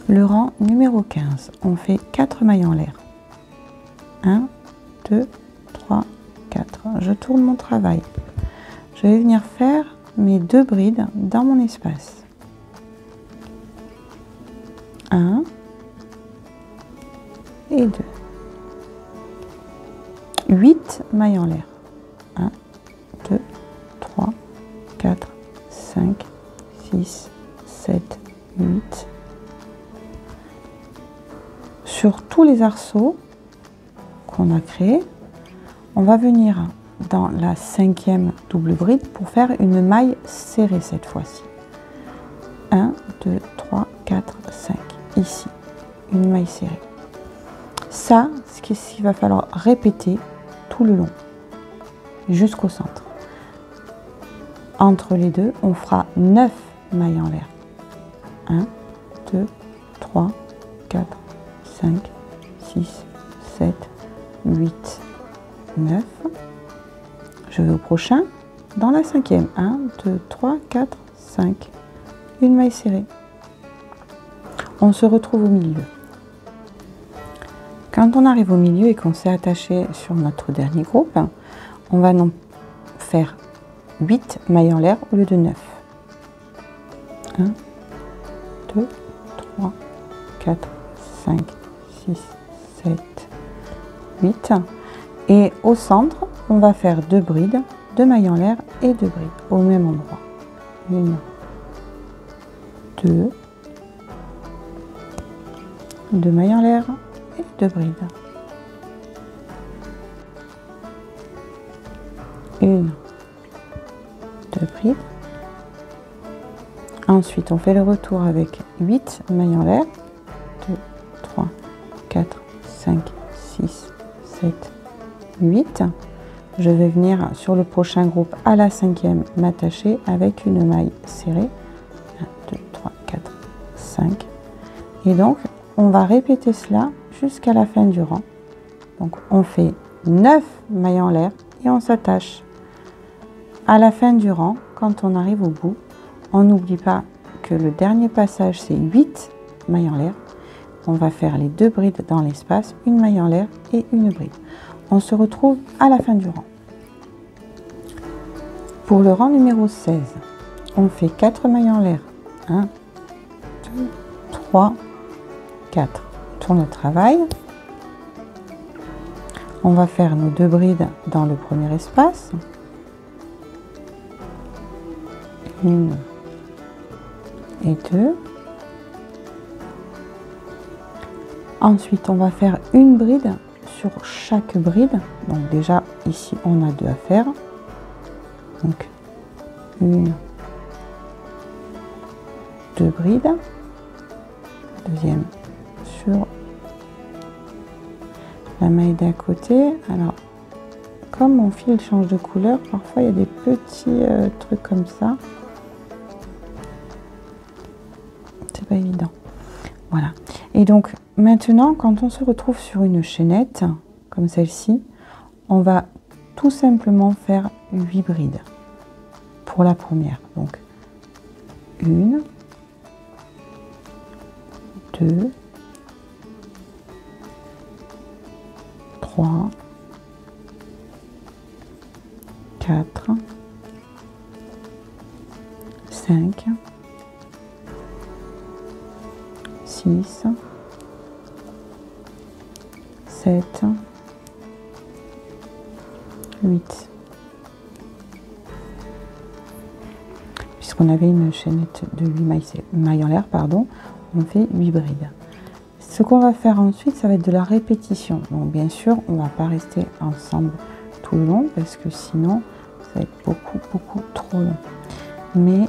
Le rang numéro 15, on fait 4 mailles en l'air. 1, 2, 3, 4. Je tourne mon travail. Je vais venir faire mes 2 brides dans mon espace. 1 et 2. 8 mailles en l'air. 1, 2, 3, 4, 5, 6, 7, 8. Sur tous les arceaux qu'on a créés, on va venir dans la 5e double bride pour faire une maille serrée cette fois-ci. 1, 2, 3, 4, 5. Ici, une maille serrée. Ça, c'est ce qu'il va falloir répéter tout le long, jusqu'au centre. Entre les deux, on fera 9 mailles en l'air. 1, 2, 3, 4, 5, 6, 7, 8, 9. Je vais au prochain, dans la 5e. 1, 2, 3, 4, 5. Une maille serrée. On se retrouve au milieu. Quand on arrive au milieu et qu'on s'est attaché sur notre dernier groupe, on va non faire 8 mailles en l'air au lieu de 9. 1, 2, 3, 4, 5, 6, 7, 8. Et au centre, on va faire 2 brides, 2 mailles en l'air et 2 brides au même endroit. 1, 2, 2 mailles en l'air et 2 brides. 1, 2 brides. Ensuite, on fait le retour avec 8 mailles en l'air. 2, 3, 4, 5, 6, 7, 8. Je vais venir sur le prochain groupe à la 5e m'attacher avec une maille serrée. 1, 2, 3, 4, 5. Et donc, on va répéter cela jusqu'à la fin du rang. Donc, on fait 9 mailles en l'air et on s'attache. À la fin du rang, quand on arrive au bout, on n'oublie pas que le dernier passage, c'est 8 mailles en l'air. On va faire les 2 brides dans l'espace, une maille en l'air et une bride. On se retrouve à la fin du rang. Pour le rang numéro 16, on fait 4 mailles en l'air. 1, 2, 3, 4. Tourne le travail. On va faire nos 2 brides dans le premier espace. 1 et 2. Ensuite, on va faire une bride sur chaque bride. Donc déjà, ici, on a 2 à faire. Donc, 1, 2 brides. Deuxième sur la maille d'à côté. Alors, comme mon fil change de couleur, parfois il y a des petits trucs comme ça. C'est pas évident. Voilà. Et donc, maintenant, quand on se retrouve sur une chaînette, comme celle-ci, on va tout simplement faire 8 brides pour la première. Donc, 1, 2, 3, 4, 5, 6, 7, 8. Puisqu'on avait une chaînette de 8 mailles en l'air, pardon, on fait 8 brides. Ce qu'on va faire ensuite, ça va être de la répétition. Donc bien sûr, on ne va pas rester ensemble tout le long parce que sinon, ça va être beaucoup trop long. Mais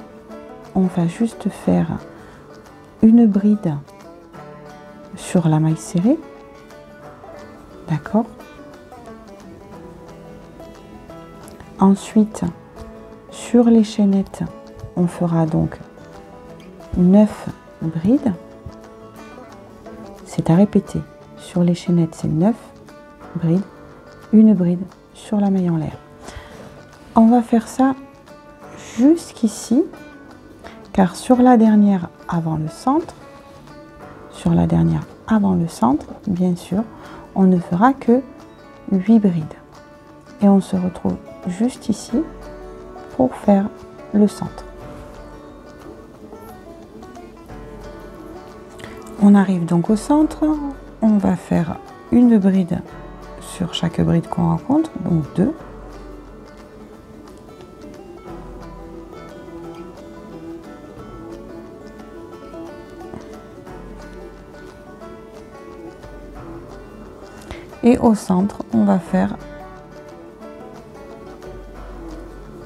on va juste faire une bride sur la maille serrée. D'accord? Ensuite, sur les chaînettes, on fera donc 9 brides. C'est à répéter. Sur les chaînettes, c'est 9 brides, une bride sur la maille en l'air. On va faire ça jusqu'ici, car sur la dernière, avant le centre, sur la dernière avant le centre, bien sûr, on ne fera que 8 brides. Et on se retrouve juste ici pour faire le centre. On arrive donc au centre, on va faire une bride sur chaque bride qu'on rencontre, donc 2. Et au centre, on va faire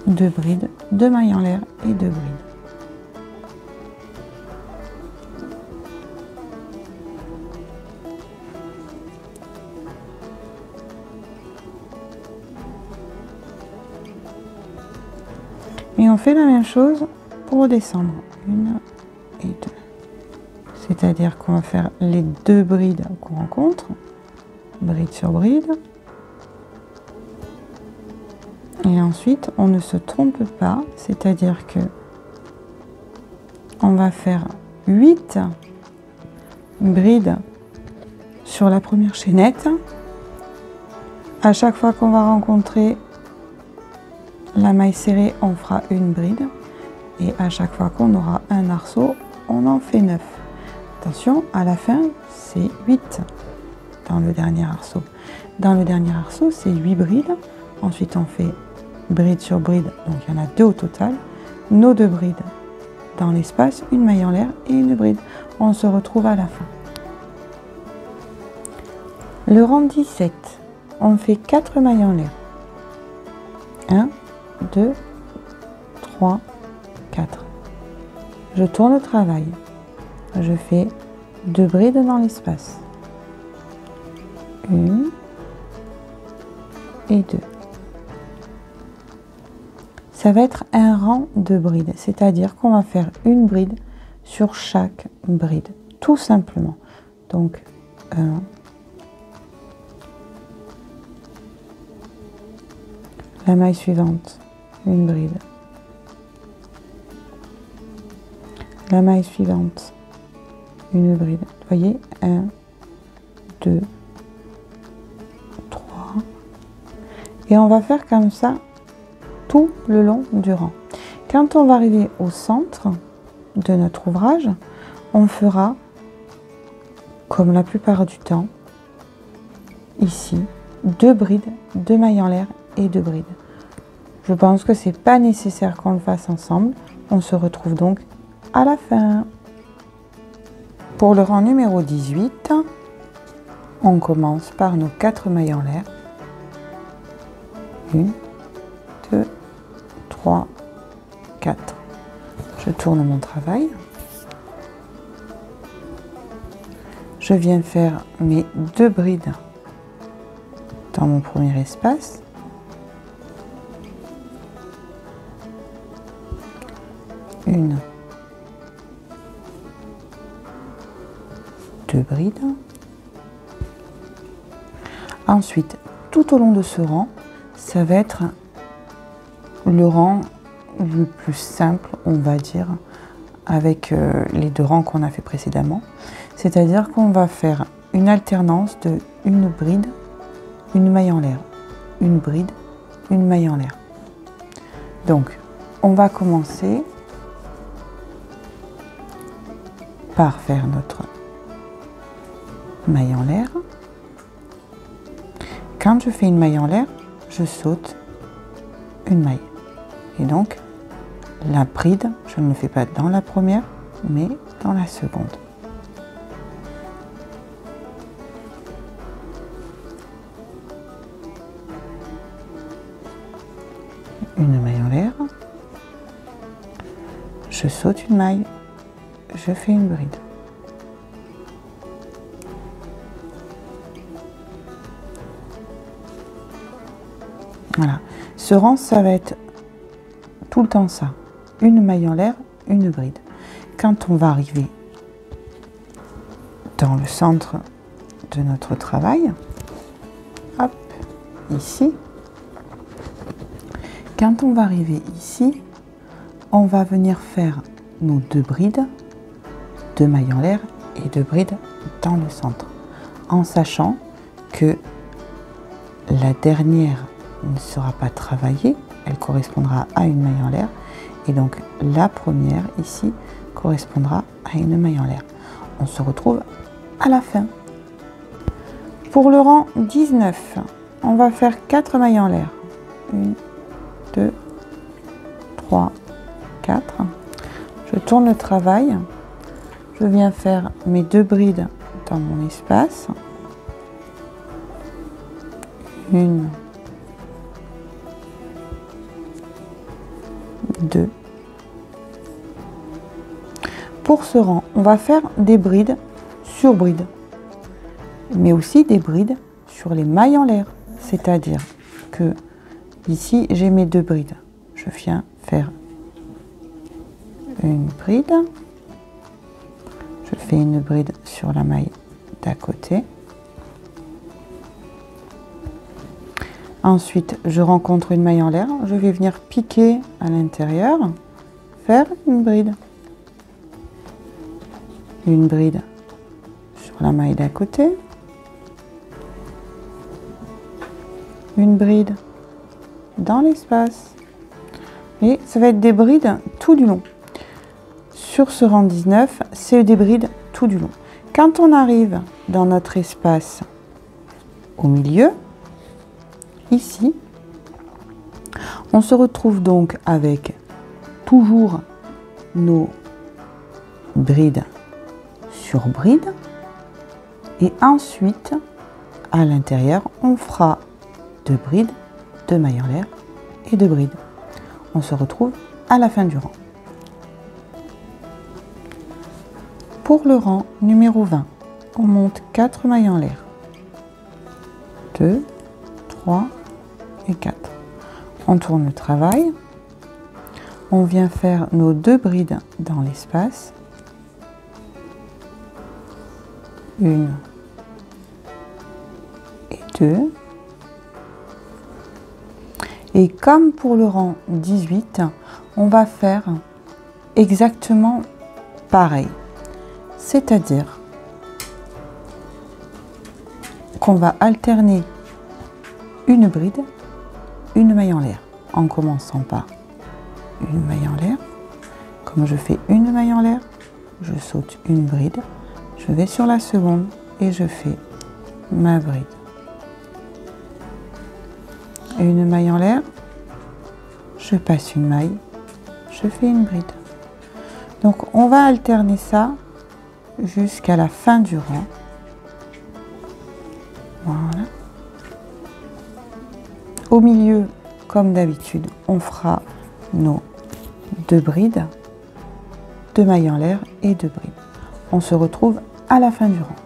2 brides, 2 mailles en l'air et 2 brides. Et on fait la même chose pour redescendre. 1 et 2. C'est-à-dire qu'on va faire les 2 brides qu'on rencontre, bride sur bride. Et ensuite, on ne se trompe pas, c'est-à-dire que on va faire 8 brides sur la première chaînette. À chaque fois qu'on va rencontrer la maille serrée, on fera une bride. Et à chaque fois qu'on aura un arceau, on en fait 9. Attention, à la fin, c'est 8 dans le dernier arceau. Dans le dernier arceau, c'est 8 brides. Ensuite, on fait bride sur bride, donc il y en a 2 au total. Nos 2 brides dans l'espace, une maille en l'air et une bride. On se retrouve à la fin. Le rang 17, on fait 4 mailles en l'air. 1, 2, 3, 4. Je tourne le travail. Je fais 2 brides dans l'espace. 1 et 2. Ça va être un rang de brides, c'est-à-dire qu'on va faire une bride sur chaque bride, tout simplement. Donc, 1, la maille suivante, une bride, la maille suivante, une bride. Vous voyez, 1, 2, 3. Et on va faire comme ça tout le long du rang. Quand on va arriver au centre de notre ouvrage, on fera, comme la plupart du temps, ici, 2 brides, 2 mailles en l'air et 2 brides. Je pense que c'est pas nécessaire qu'on le fasse ensemble. On se retrouve donc à la fin. Pour le rang numéro 18, on commence par nos 4 mailles en l'air. 1, 2, 3, 4. Je tourne mon travail. Je viens faire mes 2 brides dans mon premier espace. Une, 2 brides. Ensuite, tout au long de ce rang, ça va être le rang le plus simple, on va dire, avec les 2 rangs qu'on a fait précédemment. C'est-à-dire qu'on va faire une alternance de une bride, une maille en l'air, une bride, une maille en l'air. Donc, on va commencer par faire notre maille en l'air. Quand je fais une maille en l'air, je saute une maille. Et donc, la bride, je ne le fais pas dans la première, mais dans la seconde. Une maille en l'air. Je saute une maille. Je fais une bride. Voilà. Ce rang, ça va être tout le temps ça. Une maille en l'air, une bride. Quand on va arriver dans le centre de notre travail, hop, ici, quand on va arriver ici, on va venir faire nos 2 brides, 2 mailles en l'air et 2 brides dans le centre, en sachant que la dernière ne sera pas travaillée, elle correspondra à une maille en l'air, et donc la première ici correspondra à une maille en l'air. On se retrouve à la fin. Pour le rang 19, on va faire 4 mailles en l'air. 1, 2, 3, 4. Je tourne le travail. Je viens faire mes 2 brides dans mon espace. 1, 2. Pour ce rang, on va faire des brides sur brides, mais aussi des brides sur les mailles en l'air. C'est-à-dire que ici, j'ai mes 2 brides. Je viens faire une bride. Je fais une bride sur la maille d'à côté. Ensuite, je rencontre une maille en l'air. Je vais venir piquer à l'intérieur, faire une bride. Une bride sur la maille d'à côté. Une bride dans l'espace. Et ça va être des brides tout du long. Sur ce rang 19, c'est des brides tout du long. Quand on arrive dans notre espace au milieu, ici, on se retrouve donc avec toujours nos brides sur brides, et ensuite à l'intérieur on fera 2 brides, 2 mailles en l'air et 2 brides. On se retrouve à la fin du rang. Pour le rang numéro 20, on monte 4 mailles en l'air, 2, 3 et 4. On tourne le travail, on vient faire nos 2 brides dans l'espace, 1 et 2. Et comme pour le rang 18, on va faire exactement pareil. C'est-à-dire qu'on va alterner une bride, une maille en l'air, en commençant par une maille en l'air. Comme je fais une maille en l'air, je saute une bride, je vais sur la seconde et je fais ma bride. Une maille en l'air, je passe une maille, je fais une bride. Donc on va alterner ça jusqu'à la fin du rang. Voilà. Au milieu, comme d'habitude, on fera nos 2 brides, 2 mailles en l'air et 2 brides. On se retrouve à la fin du rang.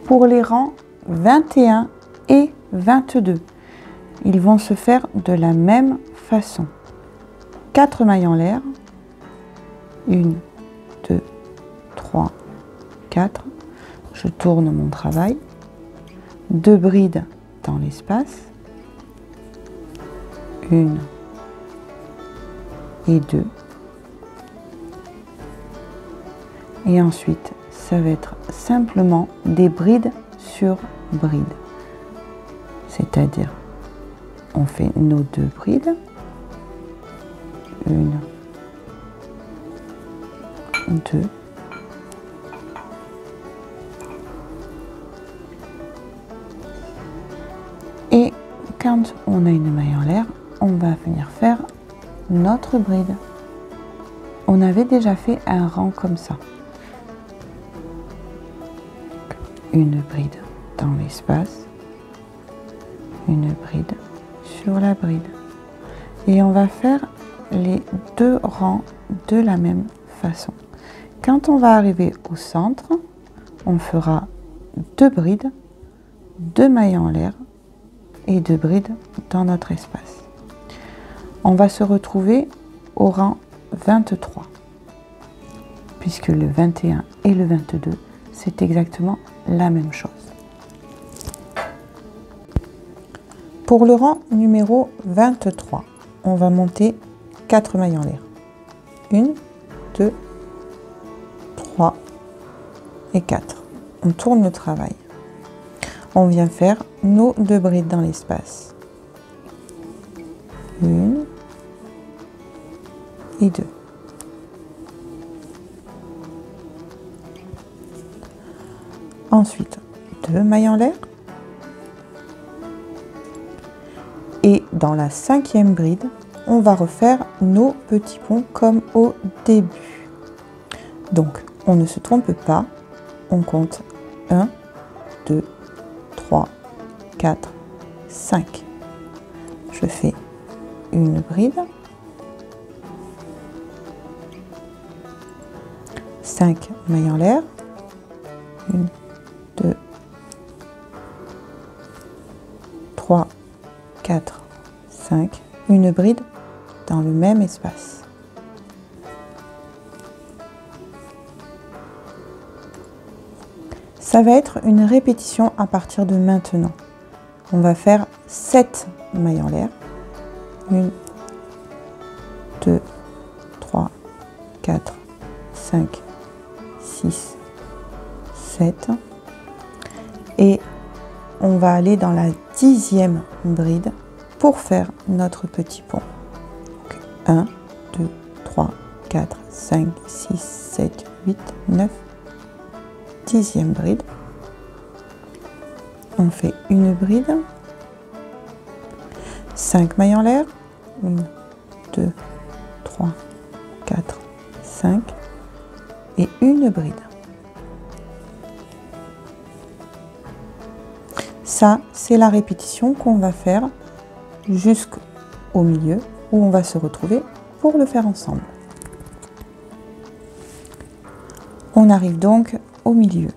Pour les rangs 21 et 22, ils vont se faire de la même façon. 4 mailles en l'air, 1, 2, 3, 4. Je tourne mon travail, 2 brides dans l'espace, 1 et 2. Et ensuite, ça va être simplement des brides sur brides. C'est-à-dire, on fait nos 2 brides, 1, 2, et quand on a une maille en l'air, on va venir faire notre bride. On avait déjà fait un rang comme ça. Une bride dans l'espace, une bride sur la bride. Et on va faire les 2 rangs de la même façon. Quand on va arriver au centre, on fera 2 brides, 2 mailles en l'air et 2 brides dans notre espace. On va se retrouver au rang 23, puisque le 21 et le 22, c'est exactement la même chose. Pour le rang numéro 23, on va monter 4 mailles en l'air. 1, 2, 3 et 4. On tourne le travail. On vient faire nos 2 brides dans l'espace. 1 et 2. Ensuite, 2 mailles en l'air. Et dans la 5e bride, on va refaire nos petits ponts comme au début. Donc, on ne se trompe pas. On compte 1, 2, 3, 4, 5. Je fais une bride. 5 mailles en l'air. 1, 2, 3, 4, 5. Une bride dans le même espace. Ça va être une répétition à partir de maintenant. On va faire 7 mailles en l'air. 1, 2, 3, 4, 5, 6, 7. Et on va aller dans la 10e bride pour faire notre petit pont. Donc, 1, 2, 3, 4, 5, 6, 7, 8, 9. 10e bride. On fait une bride. 5 mailles en l'air. 1, 2, 3, 4, 5. Et une bride. Ça, c'est la répétition qu'on va faire jusqu'au milieu où on va se retrouver pour le faire ensemble. On arrive donc au milieu.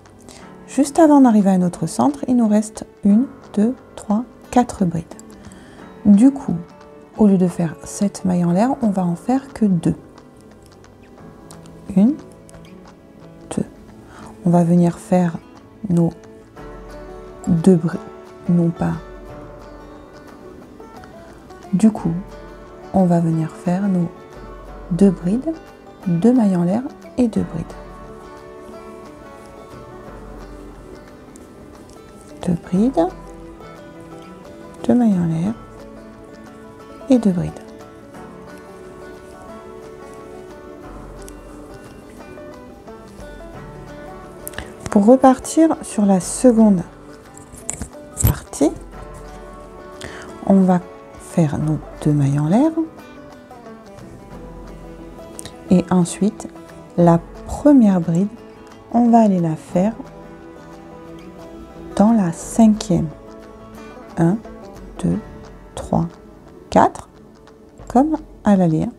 Juste avant d'arriver à notre centre, il nous reste 1, 2, 3, 4 brides. Du coup, au lieu de faire 7 mailles en l'air, on va en faire que 2. 1, 2. On va venir faire nos 2 brides, non pas. Du coup, on va venir faire nos 2 brides, 2 mailles en l'air et 2 brides. 2 brides, 2 mailles en l'air et 2 brides. Pour repartir sur la seconde partie, on va faire nos 2 mailles en l'air et ensuite la première bride, on va aller la faire dans la 5e. 1, 2, 3, 4, comme à l'allée.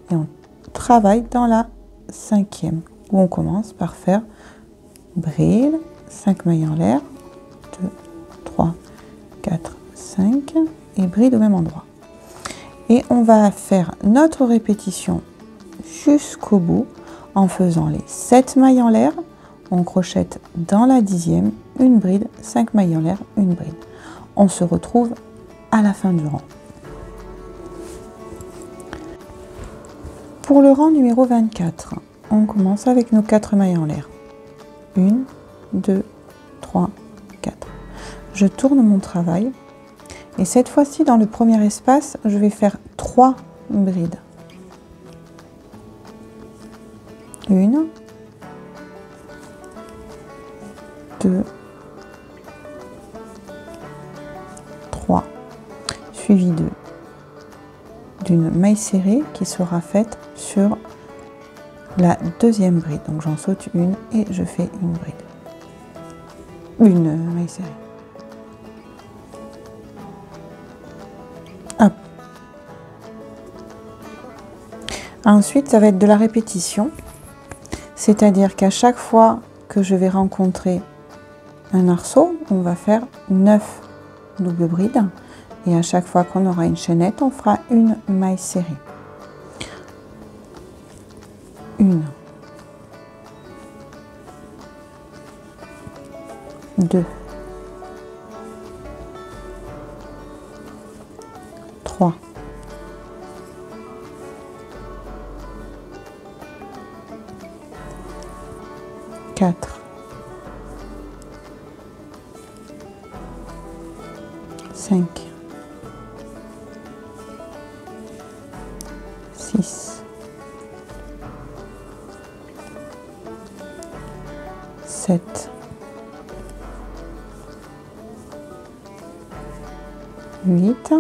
Et on travaille dans la 5e, où on commence par faire bride, 5 mailles en l'air, 2, 3, 4, 5, et bride au même endroit. Et on va faire notre répétition jusqu'au bout en faisant les 7 mailles en l'air. On crochette dans la 10e, une bride, 5 mailles en l'air, une bride. On se retrouve à la fin du rang. Pour le rang numéro 24, on commence avec nos 4 mailles en l'air. 1, 2, 3, 4. Je tourne mon travail et cette fois-ci, dans le premier espace, je vais faire 3 brides. 1, 2, 3, suivi d'une maille serrée qui sera faite sur la 2e bride. Donc j'en saute une et je fais une bride. Une maille serrée. Hop. Ensuite, ça va être de la répétition. C'est-à-dire qu'à chaque fois que je vais rencontrer un arceau, on va faire 9 doubles brides. Et à chaque fois qu'on aura une chaînette, on fera une maille serrée. 1, 2, 3, 4, 4, 5, 6, 7, 8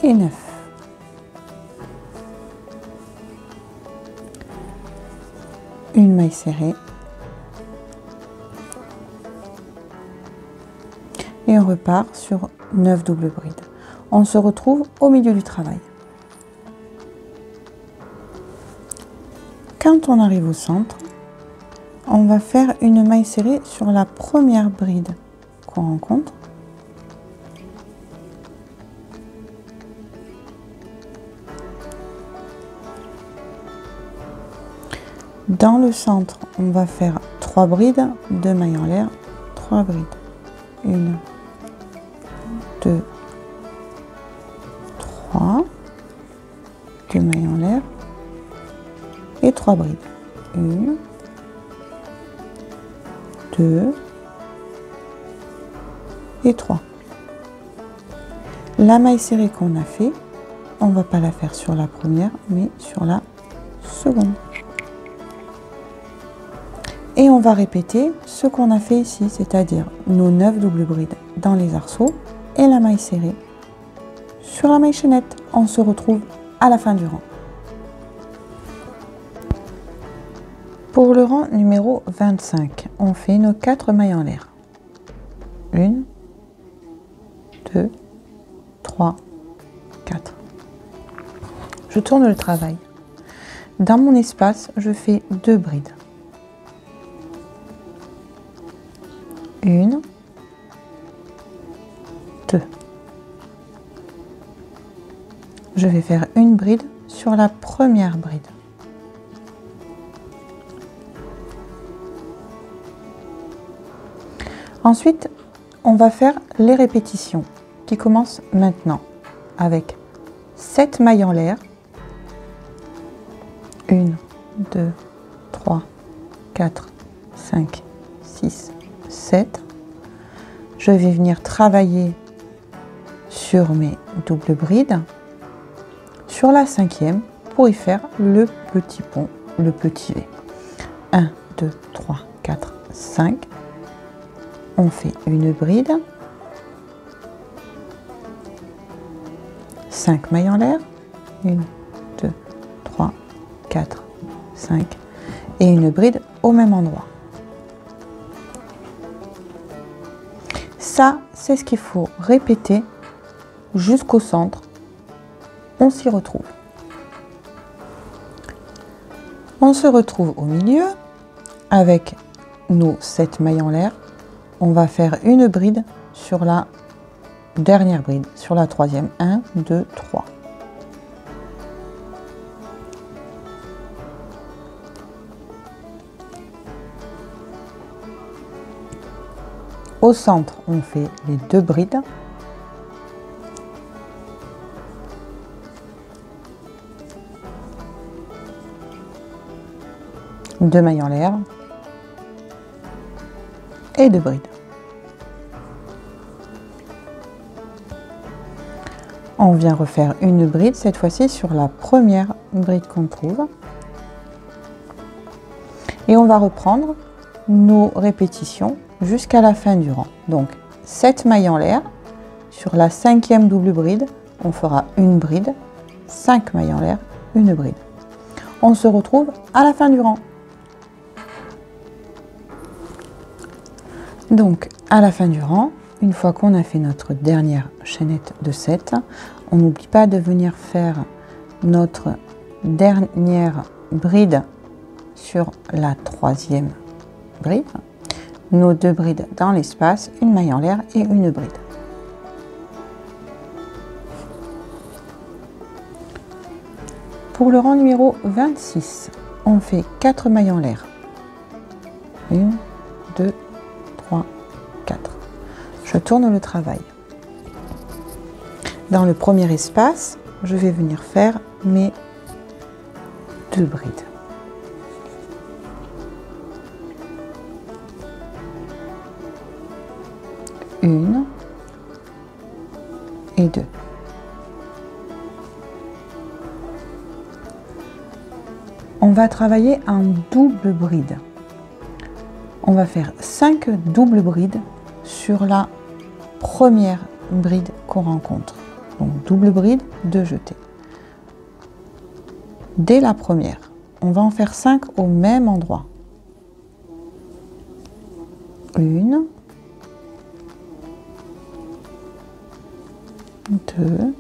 et 9. Une maille serrée et on repart sur 9 doubles brides. On se retrouve au milieu du travail. Quand on arrive au centre, on va faire une maille serrée sur la première bride qu'on rencontre. Dans le centre, on va faire 3 brides, 2 mailles en l'air, 3 brides. 1, 2, 3, 2 mailles en l'air et 3 brides. 1, 2 et 3. La maille serrée qu'on a fait, on ne va pas la faire sur la première, mais sur la seconde. Et on va répéter ce qu'on a fait ici, c'est-à-dire nos 9 doubles brides dans les arceaux et la maille serrée sur la maille chaînette. On se retrouve à la fin du rang. Pour le rang numéro 25, on fait nos 4 mailles en l'air. 1, 2, 3, 4. Je tourne le travail. Dans mon espace, je fais 2 brides. 1, 2. Je vais faire une bride sur la première bride. Ensuite, on va faire les répétitions qui commencent maintenant avec 7 mailles en l'air. 1, 2, 3, 4, 5, 6, 7. Je vais venir travailler sur mes doubles brides sur la 5e pour y faire le petit pont, le petit V. 1, 2, 3, 4, 5. On fait une bride, 5 mailles en l'air, 1, 2, 3, 4, 5 et une bride au même endroit. Ça, c'est ce qu'il faut répéter jusqu'au centre. On s'y retrouve. On se retrouve au milieu avec nos 7 mailles en l'air. On va faire une bride sur la dernière bride, sur la 3e. 1, 2, 3. Au centre, on fait les 2 brides. Deux mailles en l'air et 2 brides. On vient refaire une bride, cette fois-ci sur la première bride qu'on trouve. Et on va reprendre nos répétitions jusqu'à la fin du rang. Donc 7 mailles en l'air, sur la 5e double bride, on fera une bride, 5 mailles en l'air, une bride. On se retrouve à la fin du rang. Donc à la fin du rang, une fois qu'on a fait notre dernière chaînette de 7, on n'oublie pas de venir faire notre dernière bride sur la 3e bride, nos 2 brides dans l'espace, une maille en l'air et une bride. Pour le rang numéro 26, on fait 4 mailles en l'air. 1, 2, 3, 4. Je tourne le travail. Dans le premier espace, je vais venir faire mes 2 brides. Une et 2. On va travailler un double bride. On va faire 5 doubles brides sur la première bride qu'on rencontre. Donc double bride, 2 jetés. Dès la première, on va en faire 5 au même endroit. Une, 2,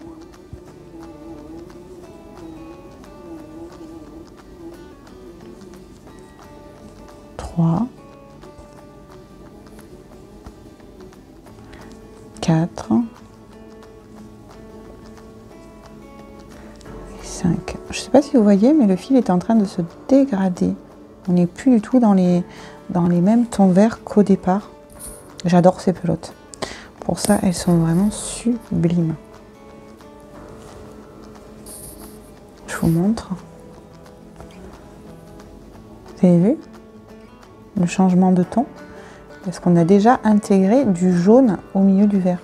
3, 4 et 5. Je ne sais pas si vous voyez, mais le fil est en train de se dégrader. On n'est plus du tout dans les mêmes tons verts qu'au départ. J'adore ces pelotes. Pour ça, elles sont vraiment sublimes. Je vous montre. Vous avez vu le changement de ton? Parce qu'on a déjà intégré du jaune au milieu du vert.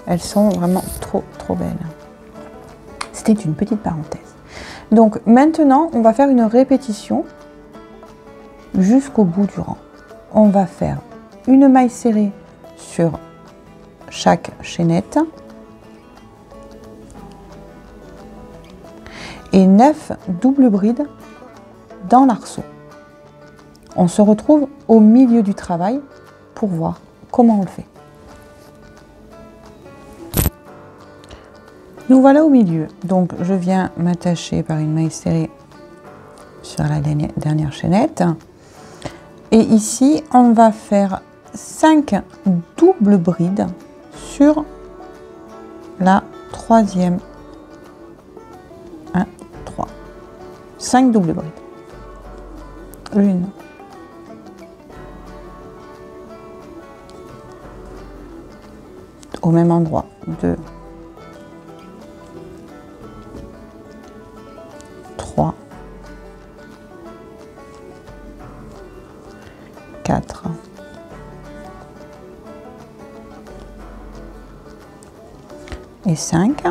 Elles sont vraiment trop belles. C'était une petite parenthèse. Donc maintenant, on va faire une répétition jusqu'au bout du rang. On va faire une maille serrée sur chaque chaînette et 9 doubles brides dans l'arceau. On se retrouve au milieu du travail pour voir comment on le fait. Nous voilà au milieu. Donc je viens m'attacher par une maille serrée sur la dernière chaînette. Et ici, on va faire 5 doubles brides sur la troisième. 1, 3. 5 doubles brides. Une. Au même endroit. 2. 3. 4. Et 5.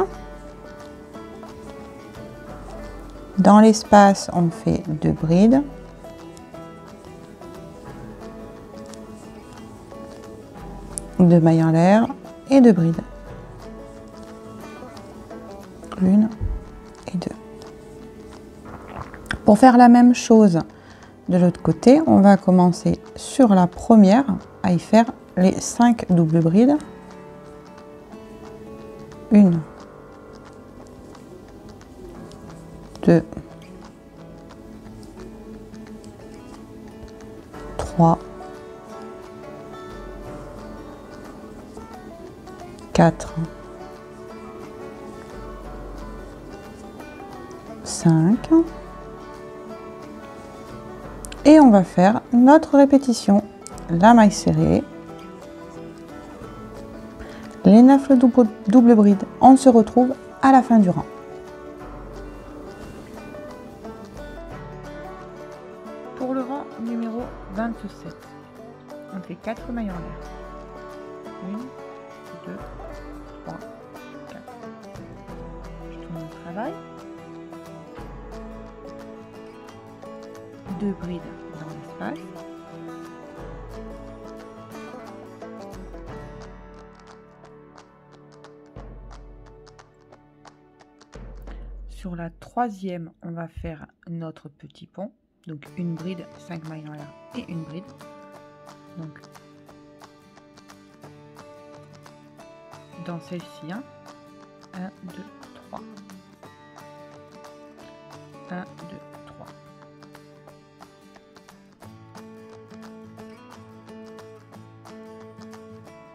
Dans l'espace, on fait 2 brides. Deux mailles en l'air et 2 brides. Une et 2. Pour faire la même chose de l'autre côté, on va commencer sur la première à y faire les 5 doubles brides. 1, 2, 3, 4, 5. Et on va faire notre répétition. La maille serrée, les 9 doubles brides. On se retrouve à la fin du rang. Pour le rang numéro 27, on fait 4 mailles en l'air. 1, 2, 3, 4. Je tourne mon travail. 2 brides dans l'espace. Sur la troisième, on va faire notre petit pont. Donc une bride, 5 mailles en l'air et une bride. Donc dans celle-ci, 1, 2, 3. 1, 2, 3.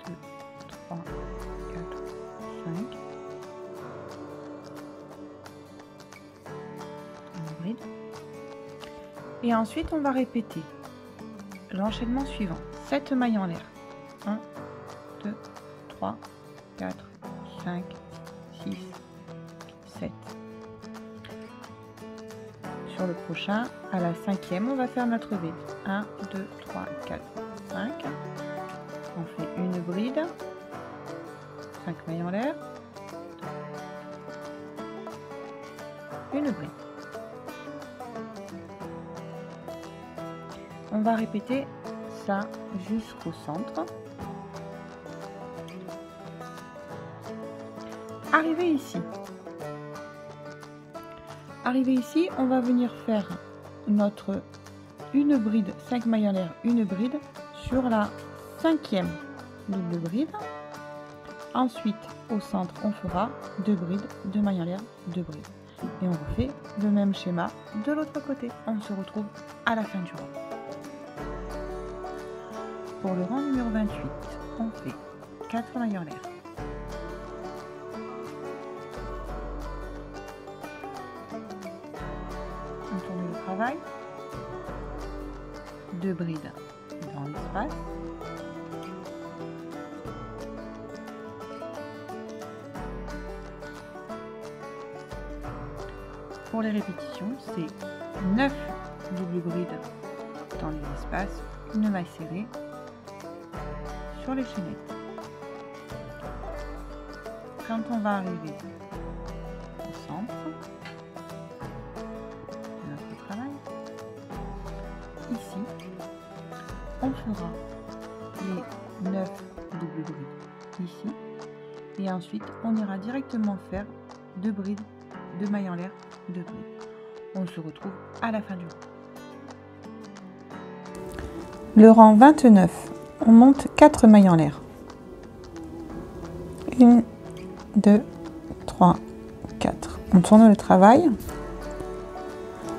2, 3, 4, 5. Une bride. Et ensuite, on va répéter l'enchaînement suivant. 7 mailles en l'air. 1, 2, 3, 4, 5, 6, 7. sur le prochain, à la 5e, on va faire notre bride. 1, 2, 3, 4, 5. On fait une bride, 5 mailles en l'air, une bride. On va répéter ça jusqu'au centre. Arrivé ici. Arrivé ici, on va venir faire notre une bride, 5 mailles en l'air, une bride sur la 5e double bride. Ensuite, au centre, on fera 2 brides, 2 mailles en l'air, 2 brides. Et on refait le même schéma de l'autre côté. On se retrouve à la fin du rang. Pour le rang numéro 28, on fait 4 mailles en l'air. On tourne le travail. 2 brides dans l'espace. Pour les répétitions, c'est 9 doubles brides dans les espaces, une maille serrée sur les chaînettes. Quand on va arriver au centre de notre travail, ici, on fera les 9 doubles brides ici, et ensuite on ira directement faire 2 brides, 2 mailles en l'air, 2 brides. On se retrouve à la fin du rang. Le rang 29, on monte 4 mailles en l'air. 1, 2, 3, 4. On tourne le travail.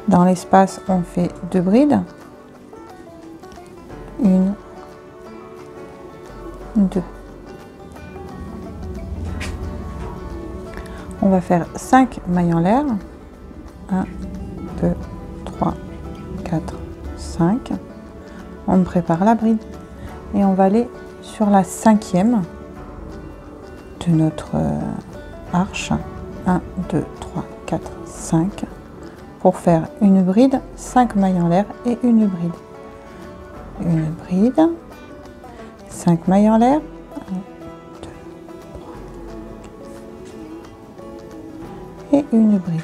Dans l'espace, on fait 2 brides. 1, 2. On va faire 5 mailles en l'air. 1, 2, 3, 4, 5. On prépare la bride et on va aller sur la 5e de notre arche. 1, 2, 3, 4, 5 pour faire une bride, 5 mailles en l'air et une bride. Une bride, 5 mailles en l'air, 1, 2, 3 et une bride.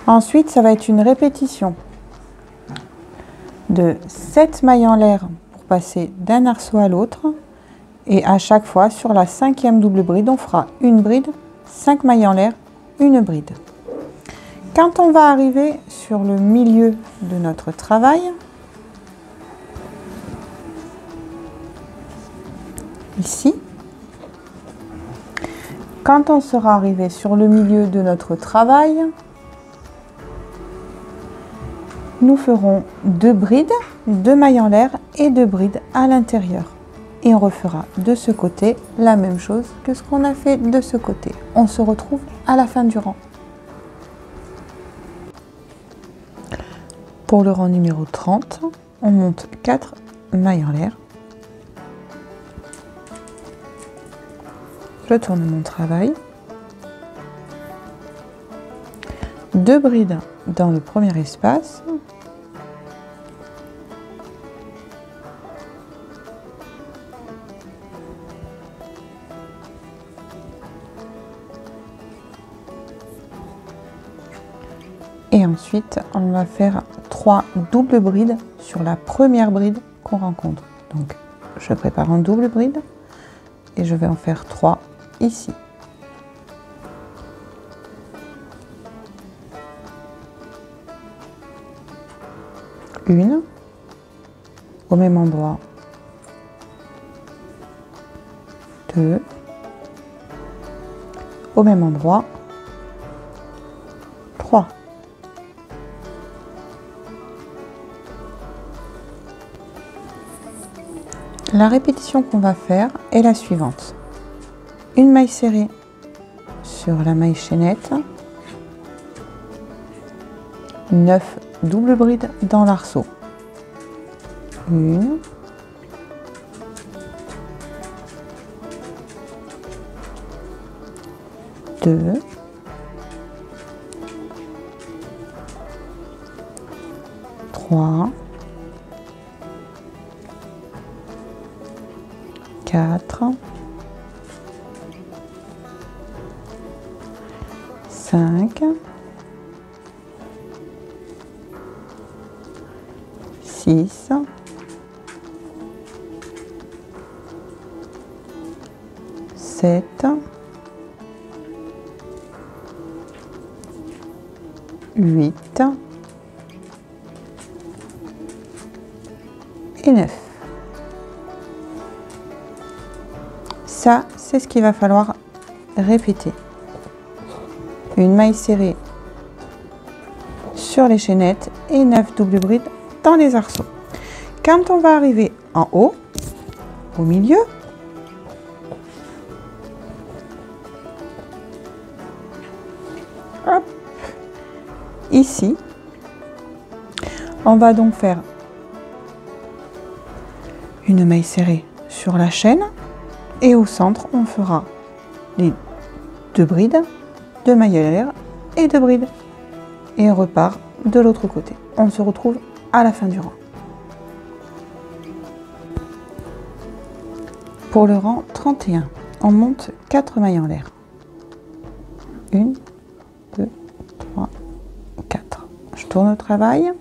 Ensuite, ça va être une répétition de 7 mailles en l'air pour passer d'un arceau à l'autre. Et à chaque fois, sur la 5e double bride, on fera une bride, 5 mailles en l'air, une bride. Quand on va arriver sur le milieu de notre travail, ici, quand on sera arrivé sur le milieu de notre travail, nous ferons 2 brides, 2 mailles en l'air et 2 brides à l'intérieur. Et on refera de ce côté la même chose que ce qu'on a fait de ce côté. On se retrouve à la fin du rang. Pour le rang numéro 30, on monte 4 mailles en l'air. Je tourne mon travail. 2 brides dans le premier espace. Et ensuite, on va faire 3 doubles brides sur la première bride qu'on rencontre. Donc, je prépare un double bride et je vais en faire 3 ici. Une au même endroit, 2 au même endroit, 3. La répétition qu'on va faire est la suivante. Une maille serrée sur la maille chaînette, 9 doubles brides dans l'arceau. 1, 2, 2, 3, 4, 5, 6, 7, 8 et 9. Ça, c'est ce qu'il va falloir répéter. Une maille serrée sur les chaînettes et 9 doubles brides dans les arceaux. Quand on va arriver en haut, au milieu, hop, ici, on va donc faire une maille serrée sur la chaîne et au centre, on fera les 2 brides, 2 mailles à l'air et 2 brides. Et on repart de l'autre côté. On se retrouve à la fin du rang. Pour le rang 31, on monte 4 mailles en l'air. 1, 2, 3, 4. Je tourne le travail.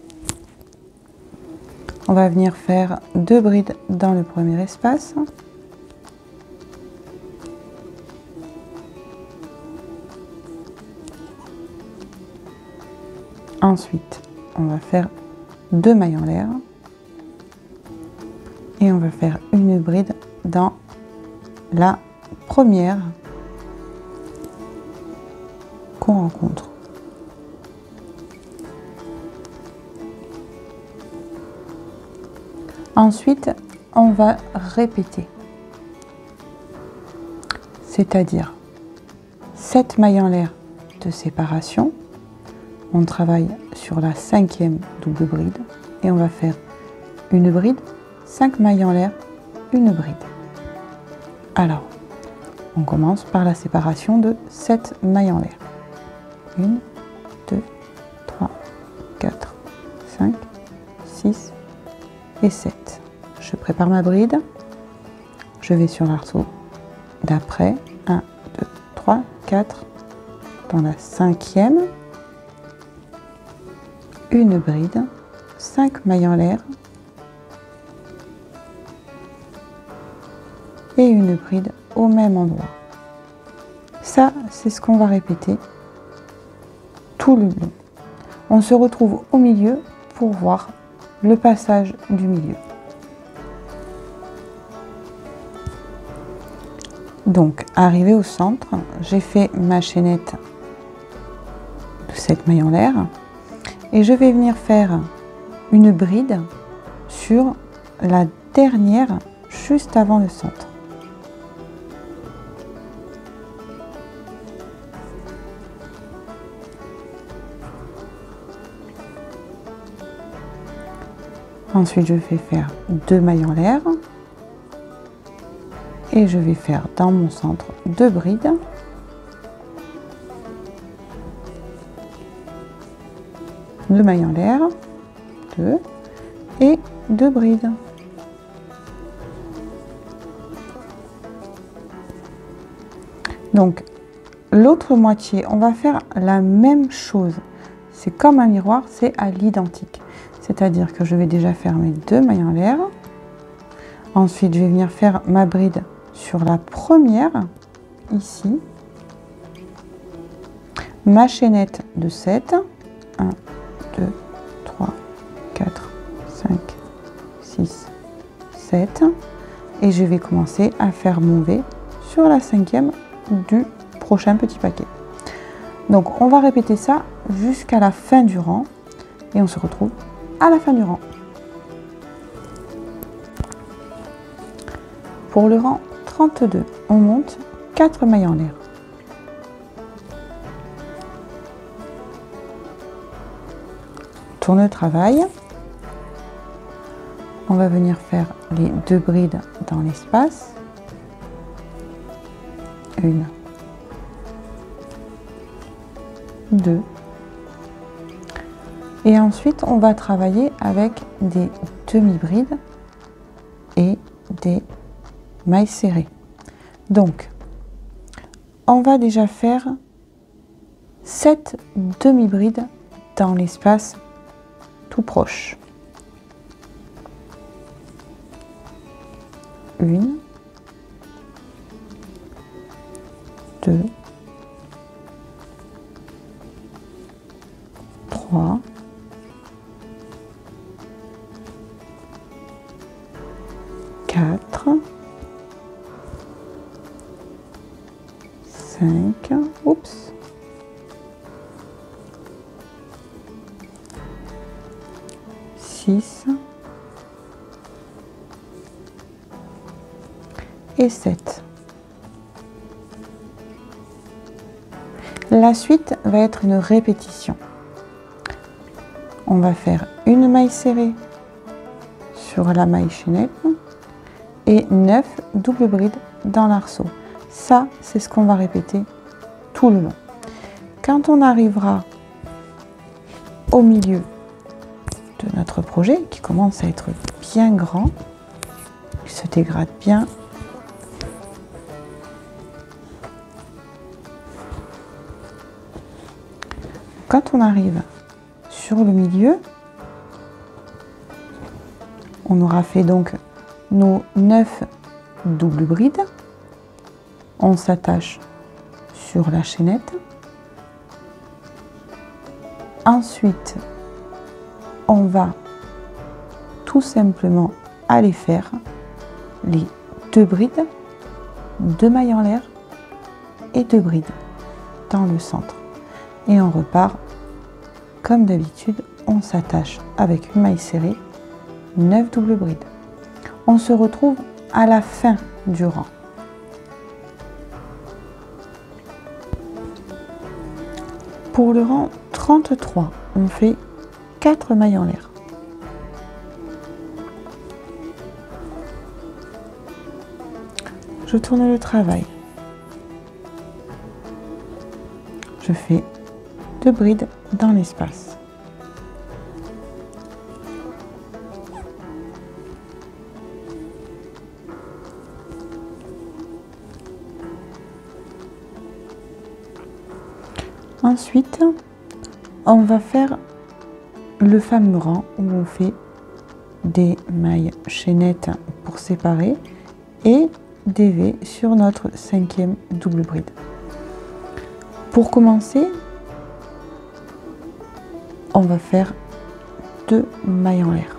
On va venir faire 2 brides dans le premier espace. Ensuite, on va faire 2 mailles en l'air et on va faire une bride dans la première qu'on rencontre. Ensuite, on va répéter, c'est-à-dire 7 mailles en l'air de séparation. On travaille sur la 5e double bride et on va faire une bride, 5 mailles en l'air, une bride. Alors, on commence par la séparation de 7 mailles en l'air. 1, 2, 3, 4, 5, 6 et 7. Je prépare ma bride. Je vais sur l'arceau d'après. 1, 2, 3, 4. Dans la 5e. Une bride, 5 mailles en l'air et une bride au même endroit. Ça, c'est ce qu'on va répéter tout le long. On se retrouve au milieu pour voir le passage du milieu. Donc, arrivé au centre, j'ai fait ma chaînette de 7 mailles en l'air. Et je vais venir faire une bride sur la dernière, juste avant le centre. Ensuite, je vais faire 2 mailles en l'air. Et je vais faire dans mon centre 2 brides. Deux mailles en l'air, 2 et 2 brides. Donc l'autre moitié, on va faire la même chose. C'est comme un miroir, c'est à l'identique. C'est-à-dire que je vais déjà faire mes 2 mailles en l'air. Ensuite, je vais venir faire ma bride sur la première, ici. Ma chaînette de 7. 1, 2, 3, 4, 5, 6, 7. Et je vais commencer à faire mon V sur la 5e du prochain petit paquet. Donc on va répéter ça jusqu'à la fin du rang et on se retrouve à la fin du rang. Pour le rang 32, on monte 4 mailles en l'air. Tourne le travail. On va venir faire les 2 brides dans l'espace. 1, 2. Et ensuite, on va travailler avec des demi-brides et des mailles serrées. Donc, on va déjà faire 7 demi-brides dans l'espace tout proche. 1, 2, 3, 4, 5, oups, 6 et 7. La suite va être une répétition. On va faire une maille serrée sur la maille chaînette et 9 doubles brides dans l'arceau. Ça, c'est ce qu'on va répéter tout le long. Quand on arrivera au milieu de notre projet, qui commence à être bien grand, il se dégrade bien. Quand on arrive sur le milieu, on aura fait donc nos 9 doubles brides. On s'attache sur la chaînette. Ensuite, on va tout simplement aller faire les 2 brides, 2 mailles en l'air et 2 brides dans le centre. Et on repart comme d'habitude, on s'attache avec une maille serrée, 9 doubles brides. On se retrouve à la fin du rang. Pour le rang 33, on fait 4 mailles en l'air. Je tourne le travail. Je fais 2 brides dans l'espace. Ensuite, on va faire le fameux rang où on fait des mailles chaînettes pour séparer et des V sur notre 5e double bride. Pour commencer, on va faire 2 mailles en l'air.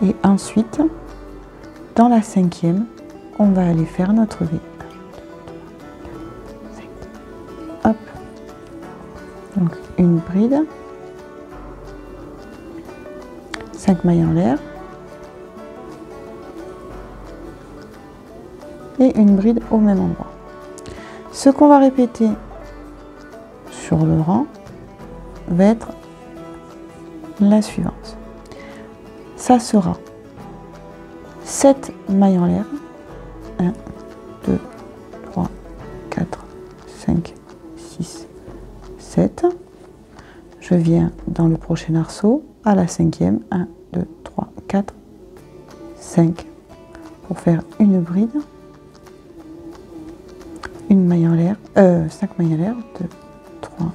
Et ensuite, dans la 5e, on va aller faire notre V. Hop. Donc une bride, 5 mailles en l'air et une bride au même endroit. Ce qu'on va répéter sur le rang va être la suivante. Ça sera 7 mailles en l'air. 1, 2, 3, 4, 5, 6, 7. Je viens dans le prochain arceau à la 5e. 1, 2, 3, 4, 5 pour faire une bride. Une maille en l'air, 5 mailles en l'air, 2, 3,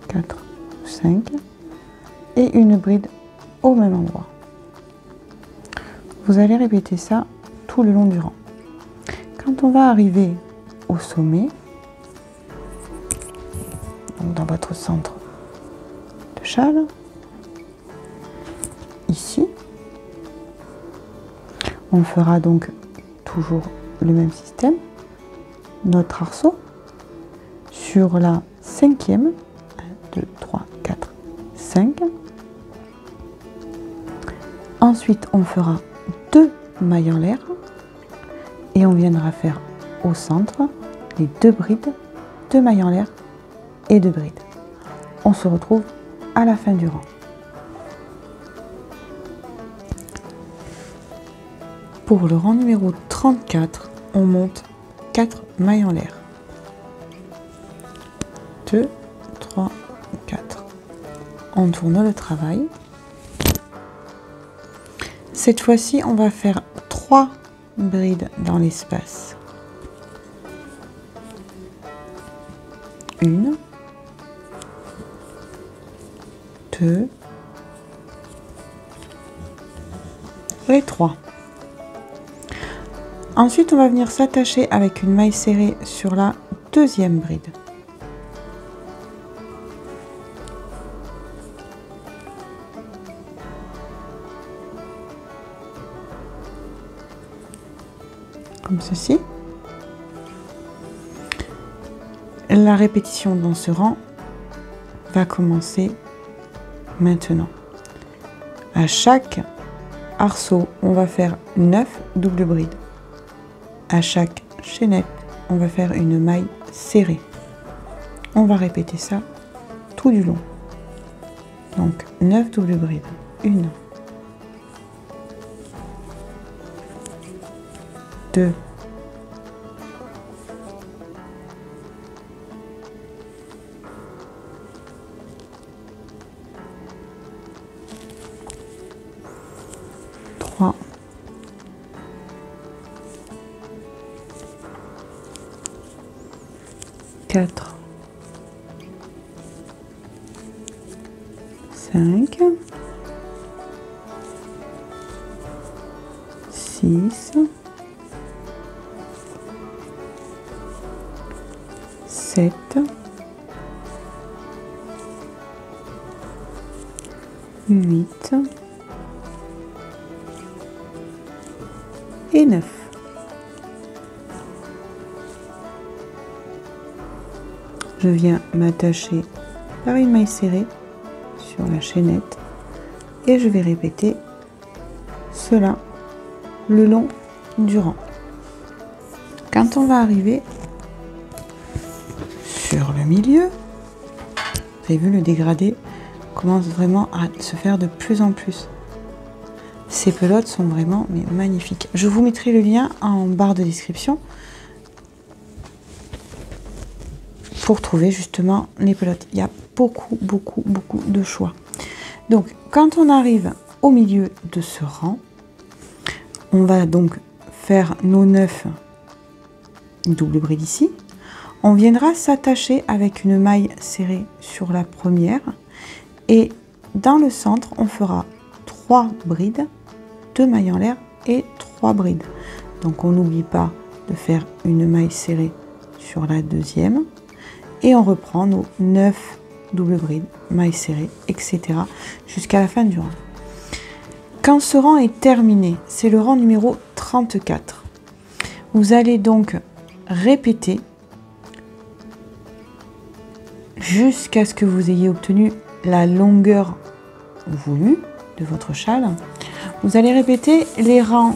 4, 5 et une bride au même endroit. Vous allez répéter ça tout le long du rang. Quand on va arriver au sommet, donc dans votre centre de châle, ici, on fera donc toujours le même système. Notre arceau sur la 5e, 1, 2, 3, 4, 5. Ensuite, on fera 2 mailles en l'air et on viendra faire au centre les 2 brides, 2 mailles en l'air et 2 brides. On se retrouve à la fin du rang. Pour le rang numéro 34, on monte 4 mailles en l'air. 2, 3, 4. On tourne le travail. Cette fois-ci, on va faire 3 brides dans l'espace. 1, 2 et 3. Ensuite, on va venir s'attacher avec une maille serrée sur la deuxième bride. Comme ceci. La répétition dans ce rang va commencer maintenant. À chaque arceau, on va faire 9 doubles brides. À chaque chaînette, on va faire une maille serrée. On va répéter ça tout du long. Donc 9 doubles brides. 1, 2, 3, 4, 5, 6, 7, 8 et 9. Je viens m'attacher par une maille serrée sur la chaînette et je vais répéter cela le long du rang. Quand on va arriver sur le milieu, vous avez vu, le dégradé commence vraiment à se faire de plus en plus. Ces pelotes sont vraiment magnifiques. Je vous mettrai le lien en barre de description pour trouver justement les pelotes. Il y a beaucoup de choix. Donc quand on arrive au milieu de ce rang, on va donc faire nos 9 doubles brides ici. On viendra s'attacher avec une maille serrée sur la première et dans le centre on fera 3 brides, 2 mailles en l'air et 3 brides. Donc on n'oublie pas de faire une maille serrée sur la deuxième et on reprend nos 9 doubles brides, mailles serrées, etc. jusqu'à la fin du rang. Quand ce rang est terminé, c'est le rang numéro 34. Vous allez donc répéter jusqu'à ce que vous ayez obtenu la longueur voulue de votre châle. Vous allez répéter les rangs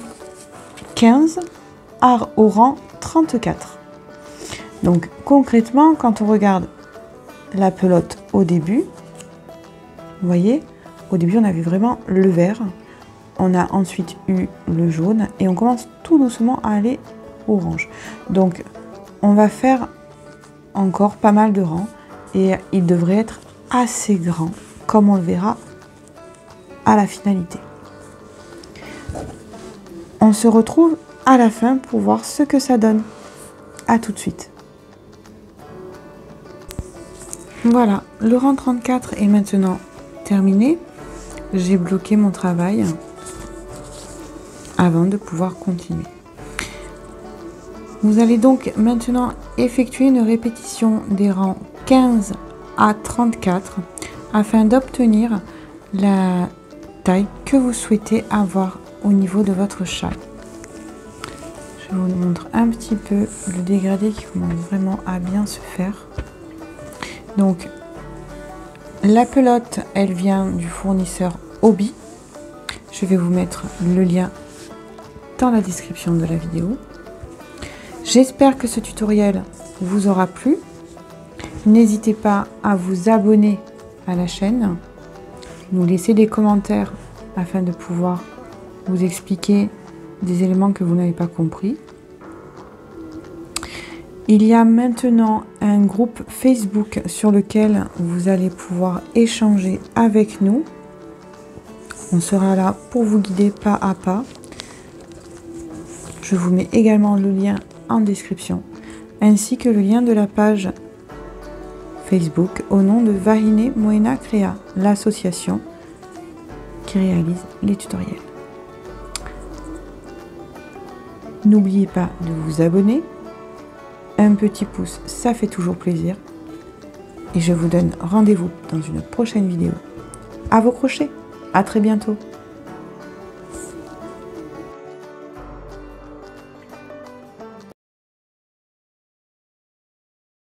15 au rang 34. Donc concrètement, quand on regarde la pelote au début, vous voyez, au début on avait vraiment le vert, on a ensuite eu le jaune et on commence tout doucement à aller orange. Donc on va faire encore pas mal de rangs et il devrait être assez grand comme on le verra à la finalité. On se retrouve à la fin pour voir ce que ça donne. À tout de suite. Voilà, le rang 34 est maintenant terminé. J'ai bloqué mon travail avant de pouvoir continuer. Vous allez donc maintenant effectuer une répétition des rangs 15 à 34 afin d'obtenir la taille que vous souhaitez avoir au niveau de votre châle. Je vous montre un petit peu le dégradé qui commence vraiment à bien se faire. Donc la pelote, elle vient du fournisseur Hobby. Je vais vous mettre le lien dans la description de la vidéo. J'espère que ce tutoriel vous aura plu. N'hésitez pas à vous abonner à la chaîne, nous laisser des commentaires afin de pouvoir vous expliquer des éléments que vous n'avez pas compris. Il y a maintenant un groupe Facebook sur lequel vous allez pouvoir échanger avec nous. On sera là pour vous guider pas à pas. Je vous mets également le lien en description, ainsi que le lien de la page Facebook au nom de Vahine Moena Crea, l'association qui réalise les tutoriels. N'oubliez pas de vous abonner. Un petit pouce, ça fait toujours plaisir. Et je vous donne rendez-vous dans une prochaine vidéo. À vos crochets, à très bientôt.